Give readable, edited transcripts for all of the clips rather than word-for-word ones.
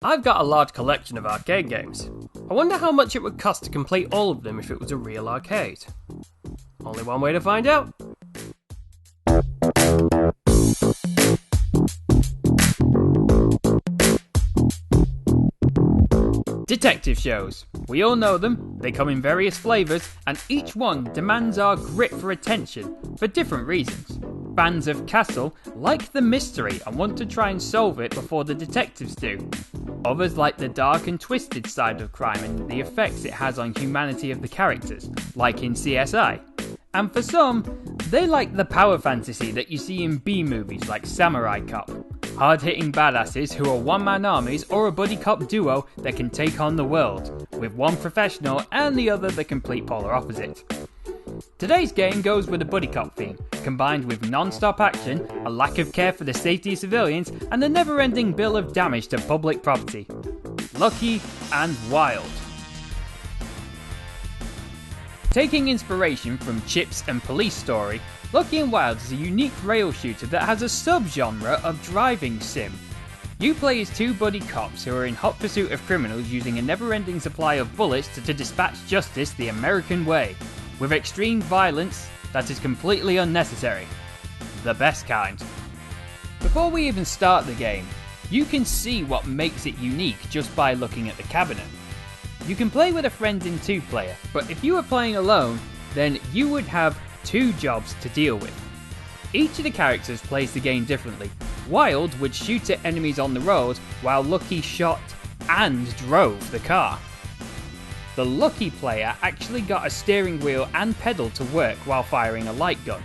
I've got a large collection of arcade games. I wonder how much it would cost to complete all of them if it was a real arcade. Only one way to find out. Detective shows. We all know them, they come in various flavours, and each one demands our grit for attention, for different reasons. Fans of Castle like the mystery and want to try and solve it before the detectives do. Others like the dark and twisted side of crime and the effects it has on humanity of the characters, like in CSI. And for some, they like the power fantasy that you see in B-movies like Samurai Cop. Hard-hitting badasses who are one-man armies or a buddy cop duo that can take on the world, with one professional and the other the complete polar opposite. Today's game goes with a buddy cop theme, combined with non-stop action, a lack of care for the safety of civilians, and a never-ending bill of damage to public property. Lucky and Wild. Taking inspiration from Chip's and Police Story, Lucky and Wild is a unique rail shooter that has a subgenre of driving sim. You play as two buddy cops who are in hot pursuit of criminals using a never-ending supply of bullets to dispatch justice the American way, with extreme violence that is completely unnecessary. The best kind. Before we even start the game, you can see what makes it unique just by looking at the cabinet. You can play with a friend in 2-player, but if you were playing alone, then you would have 2 jobs to deal with. Each of the characters plays the game differently. Wild would shoot at enemies on the road, while Lucky shot and drove the car. The Lucky player actually got a steering wheel and pedal to work while firing a light gun.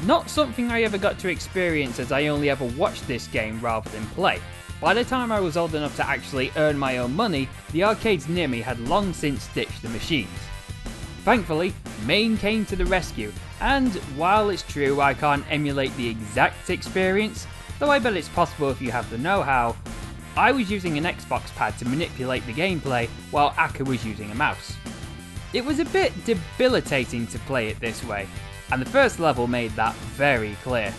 Not something I ever got to experience as I only ever watched this game rather than play. By the time I was old enough to actually earn my own money, the arcades near me had long since ditched the machines. Thankfully, Maine came to the rescue, and while it's true I can't emulate the exact experience, though I bet it's possible if you have the know-how, I was using an Xbox pad to manipulate the gameplay while Aka was using a mouse. It was a bit debilitating to play it this way, and the first level made that very clear.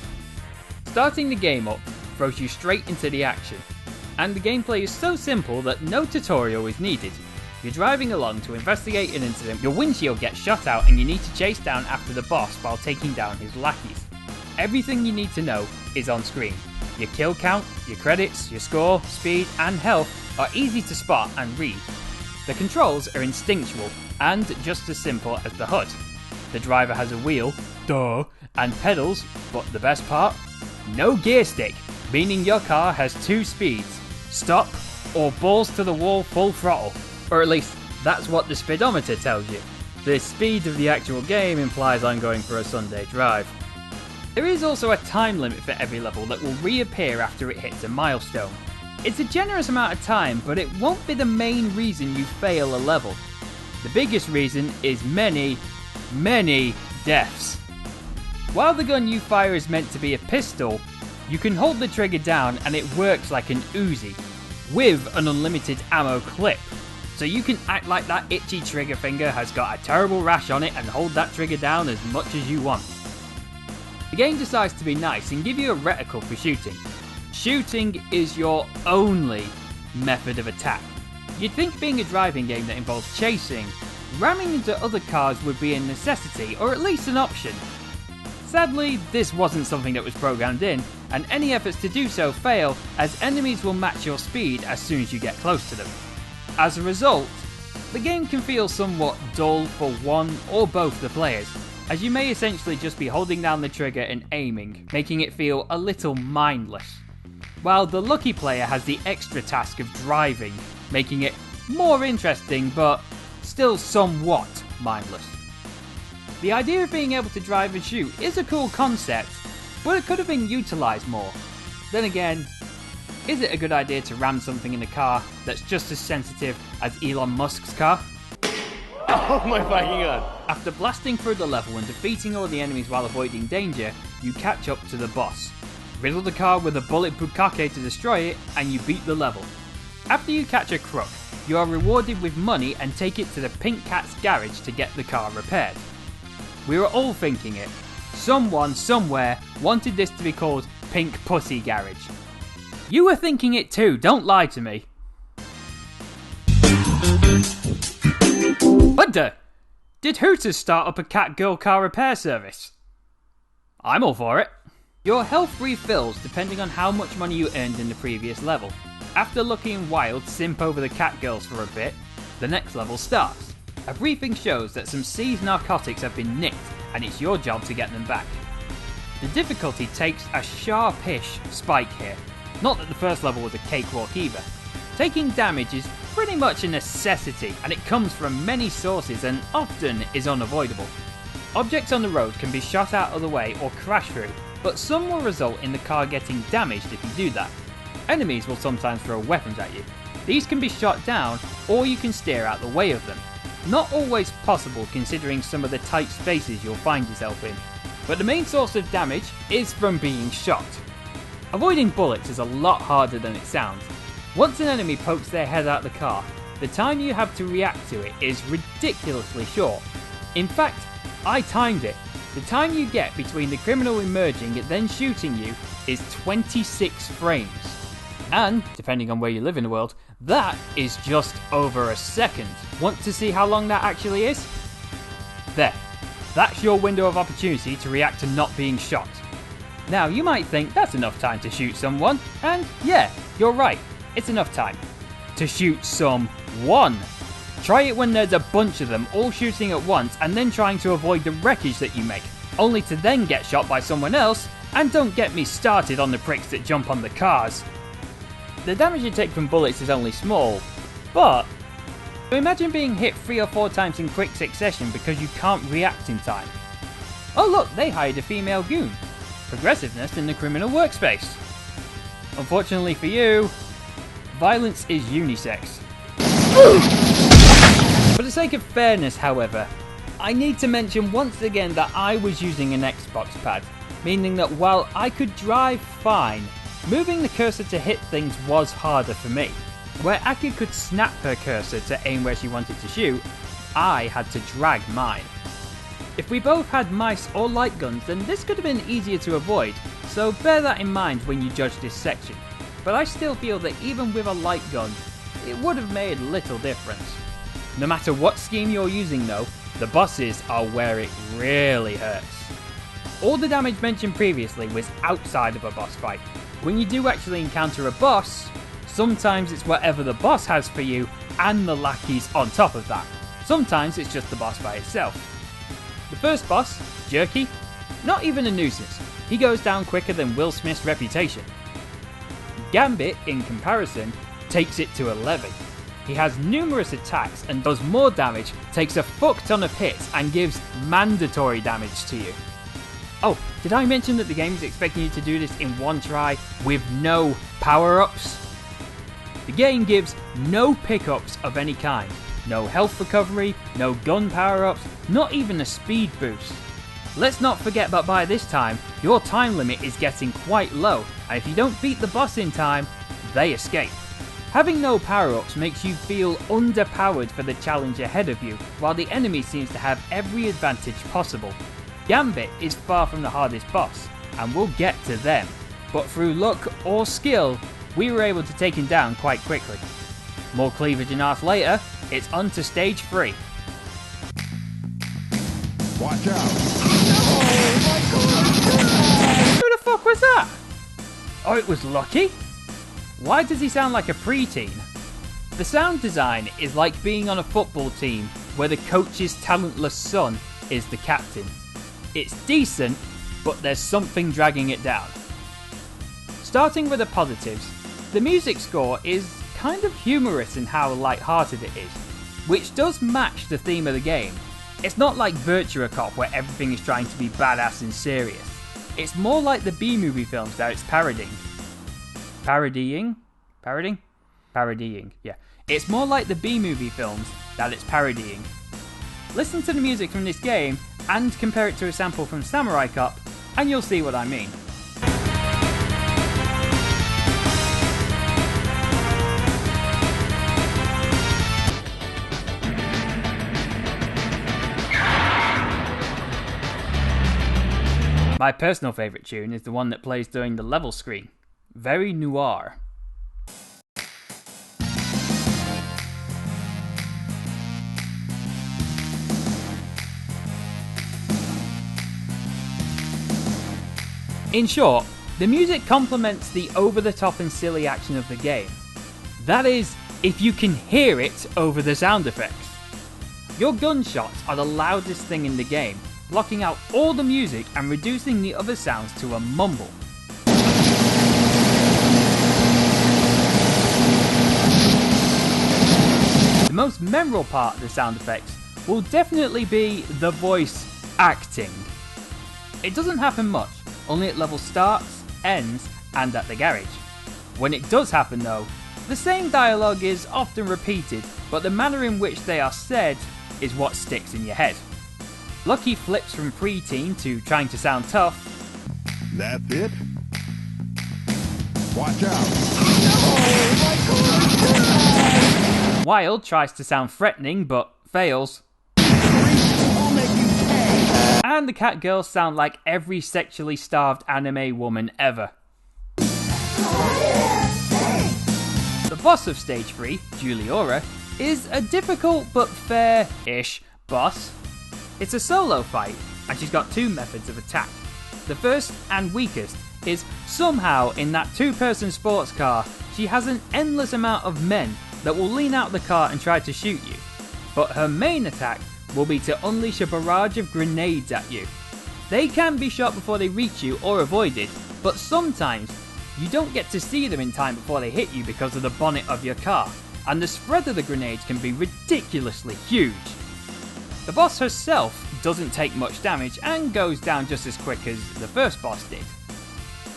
Starting the game up throws you straight into the action, and the gameplay is so simple that no tutorial is needed. You're driving along to investigate an incident, your windshield gets shot out and you need to chase down after the boss while taking down his lackeys. Everything you need to know is on screen. Your kill count, your credits, your score, speed and health are easy to spot and read. The controls are instinctual and just as simple as the HUD. The driver has a wheel, duh, and pedals, but the best part? No gear stick, meaning your car has 2 speeds, stop or balls to the wall full throttle. Or at least that's what the speedometer tells you. The speed of the actual game implies I'm going for a Sunday drive. There is also a time limit for every level that will reappear after it hits a milestone. It's a generous amount of time, but it won't be the main reason you fail a level. The biggest reason is many deaths. While the gun you fire is meant to be a pistol, you can hold the trigger down and it works like an Uzi, with an unlimited ammo clip. So you can act like that itchy trigger finger has got a terrible rash on it and hold that trigger down as much as you want. The game decides to be nice and give you a reticle for shooting. Shooting is your only method of attack. You'd think being a driving game that involves chasing, ramming into other cars would be a necessity or at least an option. Sadly, this wasn't something that was programmed in, and any efforts to do so fail as enemies will match your speed as soon as you get close to them. As a result, the game can feel somewhat dull for one or both the players, as you may essentially just be holding down the trigger and aiming, making it feel a little mindless. While the Lucky player has the extra task of driving, making it more interesting but still somewhat mindless. The idea of being able to drive and shoot is a cool concept, but it could have been utilised more. Then again, is it a good idea to ram something in a car that's just as sensitive as Elon Musk's car? Oh my fucking god. After blasting through the level and defeating all the enemies while avoiding danger, you catch up to the boss. Riddle the car with a bullet bukkake to destroy it, and you beat the level. After you catch a crook, you are rewarded with money and take it to the Pink Cat's garage to get the car repaired. We were all thinking it. Someone, somewhere, wanted this to be called Pink Pussy Garage. You were thinking it too, don't lie to me. Wonder, did Hooters start up a cat girl car repair service? I'm all for it. Your health refills depending on how much money you earned in the previous level. After Lucky Wild simp over the cat girls for a bit, the next level starts. A briefing shows that some seized narcotics have been nicked and it's your job to get them back. The difficulty takes a sharpish spike here. Not that the first level was a cakewalk either. Taking damage is pretty much a necessity and it comes from many sources and often is unavoidable. Objects on the road can be shot out of the way or crash through, but some will result in the car getting damaged if you do that. Enemies will sometimes throw weapons at you. These can be shot down or you can steer out the way of them. Not always possible considering some of the tight spaces you'll find yourself in, but the main source of damage is from being shot. Avoiding bullets is a lot harder than it sounds. Once an enemy pokes their head out the car, the time you have to react to it is ridiculously short. In fact, I timed it. The time you get between the criminal emerging and then shooting you is 26 frames. And, depending on where you live in the world, that is just over a second. Want to see how long that actually is? There. That's your window of opportunity to react to not being shot. Now, you might think that's enough time to shoot someone, and yeah, you're right, it's enough time. To shoot someone. Try it when there's a bunch of them all shooting at once and then trying to avoid the wreckage that you make, only to then get shot by someone else, and don't get me started on the pricks that jump on the cars. The damage you take from bullets is only small, but imagine being hit 3 or 4 times in quick succession because you can't react in time. Oh look, they hired a female goon. Progressiveness in the criminal workspace. Unfortunately for you, violence is unisex. For the sake of fairness, however, I need to mention once again that I was using an Xbox pad, meaning that while I could drive fine, moving the cursor to hit things was harder for me. Where Aki could snap her cursor to aim where she wanted to shoot, I had to drag mine. If we both had mice or light guns, then this could have been easier to avoid, so bear that in mind when you judge this section. But I still feel that even with a light gun, it would have made little difference. No matter what scheme you're using though, the bosses are where it really hurts. All the damage mentioned previously was outside of a boss fight. When you do actually encounter a boss, sometimes it's whatever the boss has for you and the lackeys on top of that. Sometimes it's just the boss by itself. The first boss, Jerky, not even a nuisance. He goes down quicker than Will Smith's reputation. Gambit, in comparison, takes it to 11. He has numerous attacks and does more damage, takes a fuck ton of hits and gives mandatory damage to you. Oh, did I mention that the game is expecting you to do this in one try with no power-ups? The game gives no pickups of any kind. No health recovery, no gun power-ups, not even a speed boost. Let's not forget that by this time, your time limit is getting quite low, and if you don't beat the boss in time, they escape. Having no power-ups makes you feel underpowered for the challenge ahead of you, while the enemy seems to have every advantage possible. Gambit is far from the hardest boss, and we'll get to them, but through luck or skill, we were able to take him down quite quickly. More cleavage and arse later, it's on to stage 3. Watch out! Who the fuck was that? Oh, it was Lucky? Why does he sound like a preteen? The sound design is like being on a football team where the coach's talentless son is the captain. It's decent, but there's something dragging it down. Starting with the positives, the music score is kind of humorous in how light-hearted it is, which does match the theme of the game. It's not like Virtua Cop where everything is trying to be badass and serious. It's more like the B-movie films that it's parodying. Parodying? Yeah. It's more like the B-movie films that it's parodying. Listen to the music from this game and compare it to a sample from Samurai Cop, and you'll see what I mean. My personal favourite tune is the one that plays during the level screen. Very noir. In short, the music complements the over-the-top and silly action of the game. That is, if you can hear it over the sound effects. Your gunshots are the loudest thing in the game, blocking out all the music and reducing the other sounds to a mumble. The most memorable part of the sound effects will definitely be the voice acting. It doesn't happen much, only at level starts, ends, and at the garage. When it does happen though, the same dialogue is often repeated, but the manner in which they are said is what sticks in your head. Lucky flips from preteen to trying to sound tough. That's it? Watch out! Oh, Wild tries to sound threatening but fails. And the cat girls sound like every sexually starved anime woman ever. The boss of stage 3, Juliora, is a difficult but fair-ish boss. It's a solo fight, and she's got two methods of attack. The first, and weakest, is somehow in that two-person sports car, she has an endless amount of men that will lean out the car and try to shoot you. But her main attack will be to unleash a barrage of grenades at you. They can be shot before they reach you or avoided, but sometimes you don't get to see them in time before they hit you because of the bonnet of your car, and the spread of the grenades can be ridiculously huge. The boss herself doesn't take much damage and goes down just as quick as the first boss did.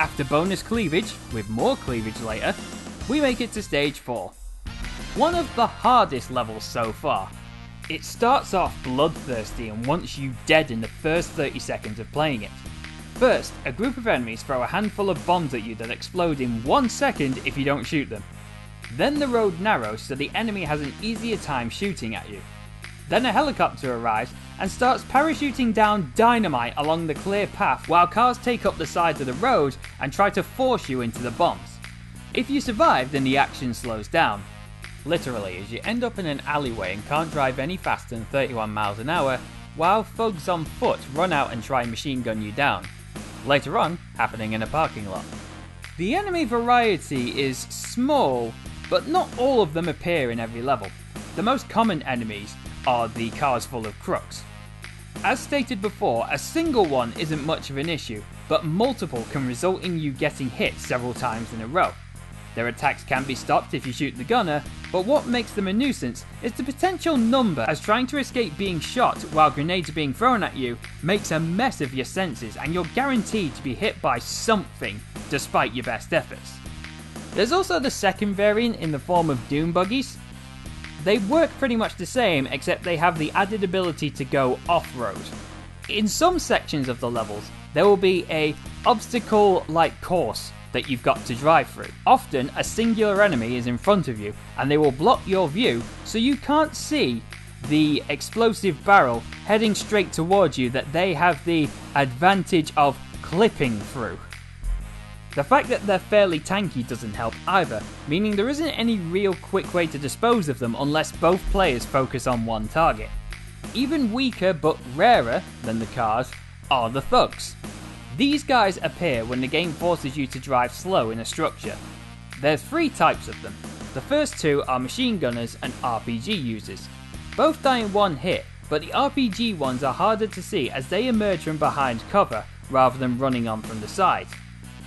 After bonus cleavage, with more cleavage later, we make it to stage 4. One of the hardest levels so far. It starts off bloodthirsty and wants you dead in the first 30 seconds of playing it. First, a group of enemies throw a handful of bombs at you that explode in 1 second if you don't shoot them. Then the road narrows so the enemy has an easier time shooting at you. Then a helicopter arrives and starts parachuting down dynamite along the clear path while cars take up the sides of the road and try to force you into the bombs. If you survive, then the action slows down. Literally, as you end up in an alleyway and can't drive any faster than 31 miles an hour, while thugs on foot run out and try and machine gun you down. Later on, happening in a parking lot. The enemy variety is small, but not all of them appear in every level. The most common enemies are the cars full of crooks. As stated before, a single one isn't much of an issue, but multiple can result in you getting hit several times in a row. Their attacks can be stopped if you shoot the gunner, but what makes them a nuisance is the potential number, as trying to escape being shot while grenades are being thrown at you makes a mess of your senses and you're guaranteed to be hit by something despite your best efforts. There's also the second variant in the form of Doom Buggies. They work pretty much the same, except they have the added ability to go off-road. In some sections of the levels, there will be a obstacle-like course that you've got to drive through. Often, a singular enemy is in front of you, and they will block your view, so you can't see the explosive barrel heading straight towards you that they have the advantage of clipping through. The fact that they're fairly tanky doesn't help either, meaning there isn't any real quick way to dispose of them unless both players focus on one target. Even weaker but rarer than the cars are the thugs. These guys appear when the game forces you to drive slow in a structure. There's 3 types of them. The first 2 are machine gunners and RPG users. Both die in 1 hit, but the RPG ones are harder to see as they emerge from behind cover rather than running on from the side.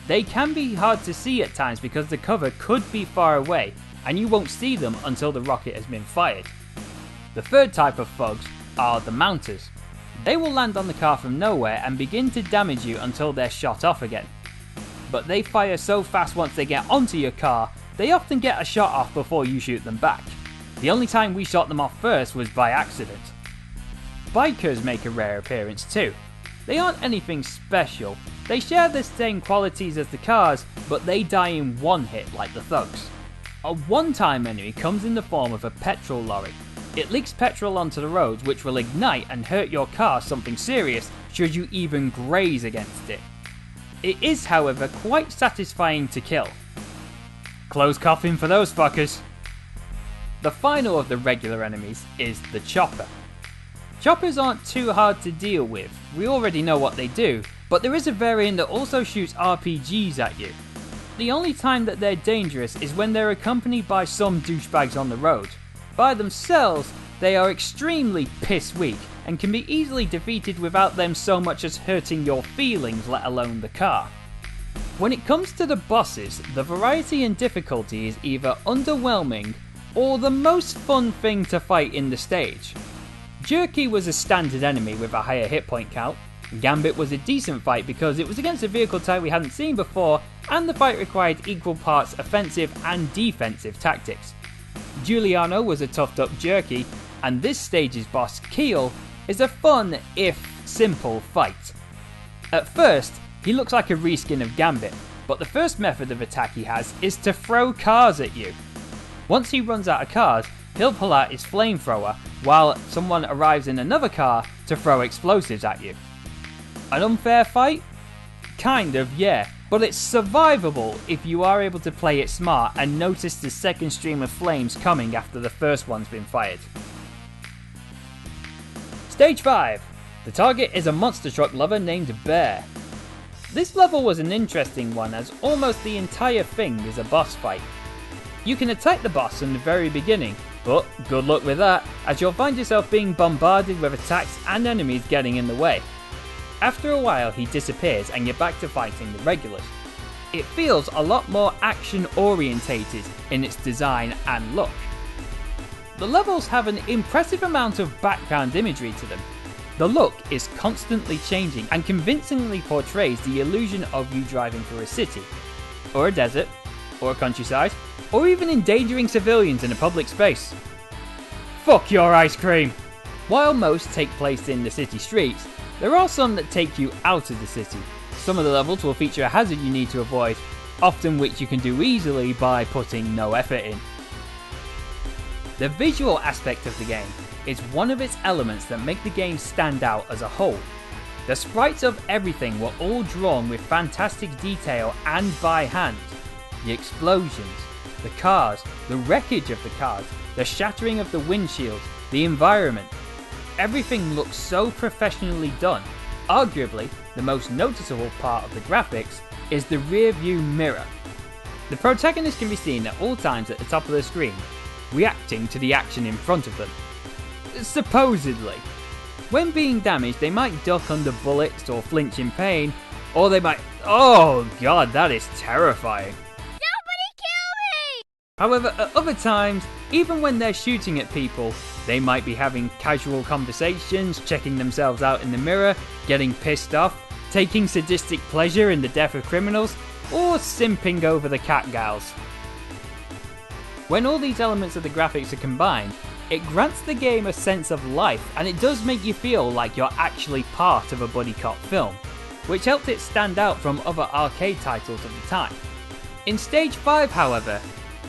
They can be hard to see at times because the cover could be far away and you won't see them until the rocket has been fired. The third type of thugs are the mounters. They will land on the car from nowhere and begin to damage you until they're shot off again. But they fire so fast once they get onto your car, they often get a shot off before you shoot them back. The only time we shot them off first was by accident. Bikers make a rare appearance too. They aren't anything special. They share the same qualities as the cars, but they die in 1 hit like the thugs. A one-time enemy comes in the form of a petrol lorry. It leaks petrol onto the roads, which will ignite and hurt your car something serious should you even graze against it. It is, however, quite satisfying to kill. Close coffin for those fuckers. The final of the regular enemies is the chopper. Choppers aren't too hard to deal with, we already know what they do, But there is a variant that also shoots RPGs at you. The only time that they're dangerous is when they're accompanied by some douchebags on the road. By themselves, they are extremely piss weak and can be easily defeated without them so much as hurting your feelings, let alone the car. When it comes to the bosses, the variety and difficulty is either underwhelming or the most fun thing to fight in the stage. Jerky was a standard enemy with a higher hit point count. Gambit was a decent fight because it was against a vehicle type we hadn't seen before, and the fight required equal parts offensive and defensive tactics. Giuliano was a toughed up Jerky, and this stage's boss, Keel, is a fun, if simple, fight. At first, he looks like a reskin of Gambit, but the first method of attack he has is to throw cars at you. Once he runs out of cars, he'll pull out his flamethrower, while someone arrives in another car to throw explosives at you. An unfair fight? Kind of, yeah, but it's survivable if you are able to play it smart and notice the second stream of flames coming after the first one's been fired. Stage 5. The target is a monster truck lover named Bear. This level was an interesting one as almost the entire thing is a boss fight. You can attack the boss from the very beginning, but good luck with that, as you'll find yourself being bombarded with attacks and enemies getting in the way. After a while he disappears and you're back to fighting the regulars. It feels a lot more action orientated in its design and look. The levels have an impressive amount of background imagery to them. The look is constantly changing and convincingly portrays the illusion of you driving through a city, or a desert, or a countryside, or even endangering civilians in a public space. Fuck your ice cream! While most take place in the city streets, there are some that take you out of the city. Some of the levels will feature a hazard you need to avoid, often which you can do easily by putting no effort in. The visual aspect of the game is one of its elements that make the game stand out as a whole. The sprites of everything were all drawn with fantastic detail and by hand. The explosions, the cars, the wreckage of the cars, the shattering of the windshields, the environment. Everything looks so professionally done. Arguably, the most noticeable part of the graphics is the rear view mirror. The protagonist can be seen at all times at the top of the screen, reacting to the action in front of them. Supposedly. When being damaged, they might duck under bullets or flinch in pain, or they might... Oh god, that is terrifying. However, at other times, even when they're shooting at people, they might be having casual conversations, checking themselves out in the mirror, getting pissed off, taking sadistic pleasure in the death of criminals, or simping over the cat gals. When all these elements of the graphics are combined, it grants the game a sense of life, and it does make you feel like you're actually part of a buddy cop film, which helped it stand out from other arcade titles of the time. In Stage 5, however,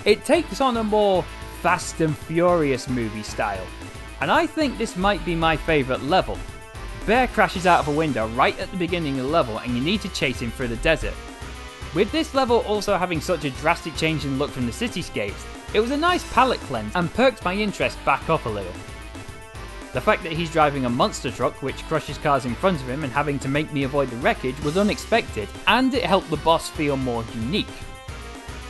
it takes on a more Fast and Furious movie style, and I think this might be my favourite level. Bear crashes out of a window right at the beginning of the level and you need to chase him through the desert. With this level also having such a drastic change in look from the cityscapes, it was a nice palette cleanse and perked my interest back up a little. The fact that he's driving a monster truck which crushes cars in front of him and having to make me avoid the wreckage was unexpected, and it helped the boss feel more unique.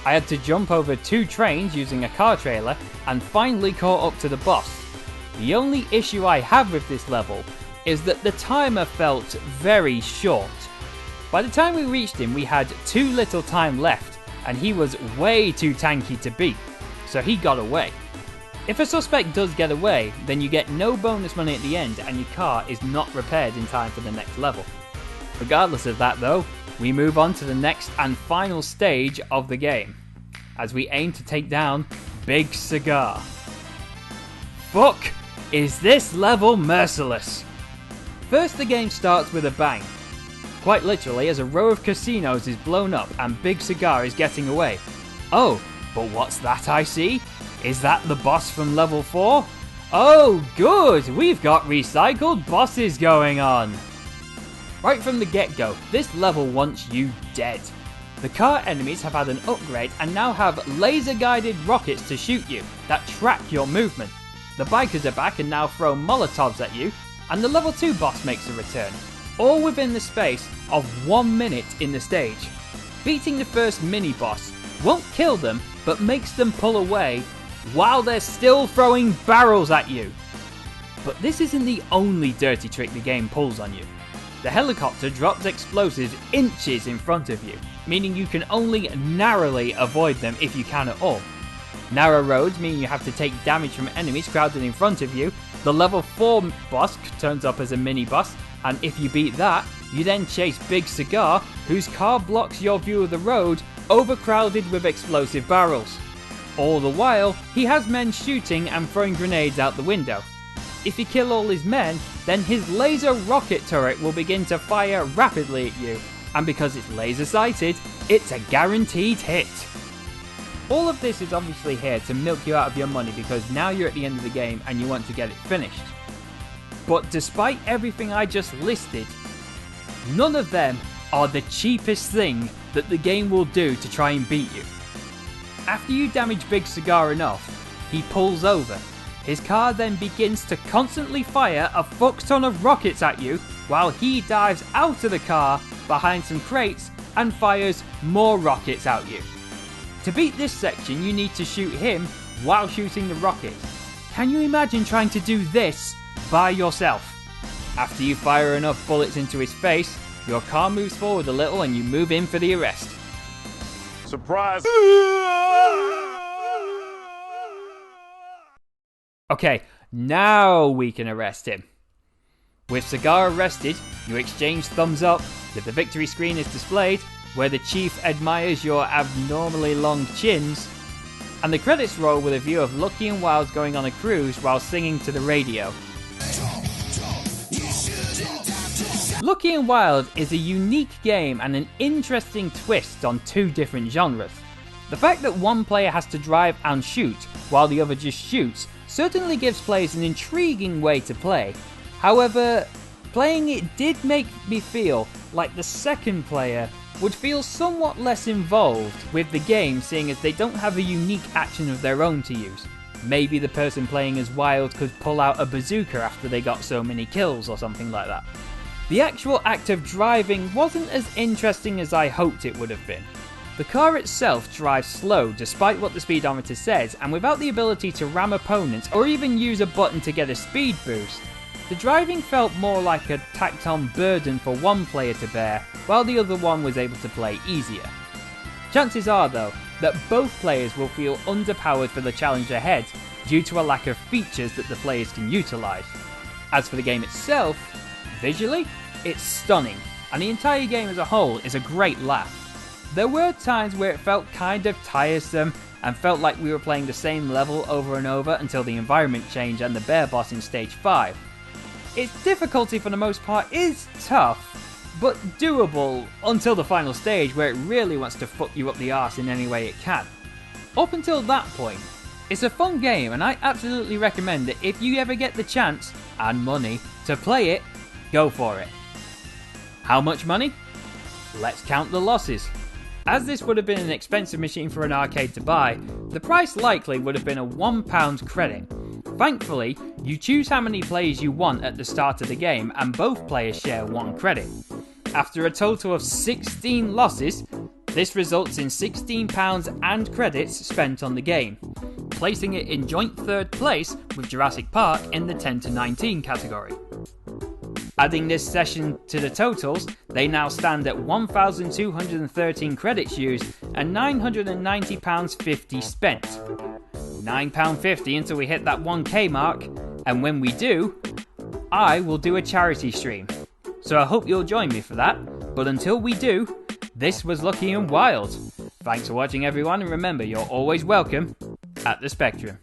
I had to jump over 2 trains using a car trailer and finally caught up to the boss. The only issue I have with this level is that the timer felt very short. By the time we reached him we had too little time left and he was way too tanky to beat, so he got away. If a suspect does get away, then you get no bonus money at the end and your car is not repaired in time for the next level. Regardless of that though, we move on to the next and final stage of the game, as we aim to take down Big Cigar. Fuck, is this level merciless! First the game starts with a bang. Quite literally, as a row of casinos is blown up and Big Cigar is getting away. Oh, but what's that I see? Is that the boss from level 4? Oh good, we've got recycled bosses going on! Right from the get-go, this level wants you dead. The car enemies have had an upgrade and now have laser-guided rockets to shoot you that track your movement. The bikers are back and now throw Molotovs at you, and the level 2 boss makes a return. all within the space of 1 minute in the stage. Beating the first mini-boss won't kill them, but makes them pull away while they're still throwing barrels at you. But this isn't the only dirty trick the game pulls on you. The helicopter drops explosives inches in front of you, meaning you can only narrowly avoid them if you can at all. Narrow roads mean you have to take damage from enemies crowded in front of you. The level 4 boss turns up as a mini-boss, and if you beat that, you then chase Big Cigar, whose car blocks your view of the road, overcrowded with explosive barrels. All the while, he has men shooting and throwing grenades out the window. If you kill all his men, then his laser rocket turret will begin to fire rapidly at you, and because it's laser sighted, it's a guaranteed hit. All of this is obviously here to milk you out of your money because now you're at the end of the game and you want to get it finished. But despite everything I just listed, none of them are the cheapest thing that the game will do to try and beat you. After you damage Big Cigar enough, he pulls over. His car then begins to constantly fire a fuck ton of rockets at you while he dives out of the car behind some crates and fires more rockets at you. To beat this section, you need to shoot him while shooting the rocket. Can you imagine trying to do this by yourself? After you fire enough bullets into his face, your car moves forward a little and you move in for the arrest. Surprise! Okay, now we can arrest him. With Cigar arrested, you exchange thumbs up, the victory screen is displayed, where the chief admires your abnormally long chins, and the credits roll with a view of Lucky and Wild going on a cruise while singing to the radio. Lucky and Wild is a unique game and an interesting twist on two different genres. The fact that one player has to drive and shoot while the other just shoots certainly gives players an intriguing way to play. However, playing it did make me feel like the second player would feel somewhat less involved with the game, seeing as they don't have a unique action of their own to use. Maybe the person playing as Wild could pull out a bazooka after they got so many kills or something like that. The actual act of driving wasn't as interesting as I hoped it would have been. The car itself drives slow despite what the speedometer says, and without the ability to ram opponents or even use a button to get a speed boost, the driving felt more like a tacked on burden for one player to bear, while the other one was able to play easier. Chances are though, that both players will feel underpowered for the challenge ahead due to a lack of features that the players can utilise. As for the game itself, visually, it's stunning, and the entire game as a whole is a great laugh. There were times where it felt kind of tiresome and felt like we were playing the same level over and over until the environment changed and the bear boss in stage 5. Its difficulty for the most part is tough, but doable until the final stage where it really wants to fuck you up the arse in any way it can. Up until that point, it's a fun game and I absolutely recommend that if you ever get the chance, and money, to play it, go for it. How much money? Let's count the losses. As this would have been an expensive machine for an arcade to buy, the price likely would have been a £1 credit. Thankfully, you choose how many players you want at the start of the game and both players share 1 credit. After a total of 16 losses, this results in £16 and credits spent on the game, placing it in joint third place with Jurassic Park in the 10 to 19 category. Adding this session to the totals, they now stand at 1,213 credits used and £990.50 spent. £9.50 until we hit that 1k mark, and when we do, I will do a charity stream. So I hope you'll join me for that, but until we do, this was Lucky and Wild. Thanks for watching everyone, and remember you're always welcome at the Spectrum.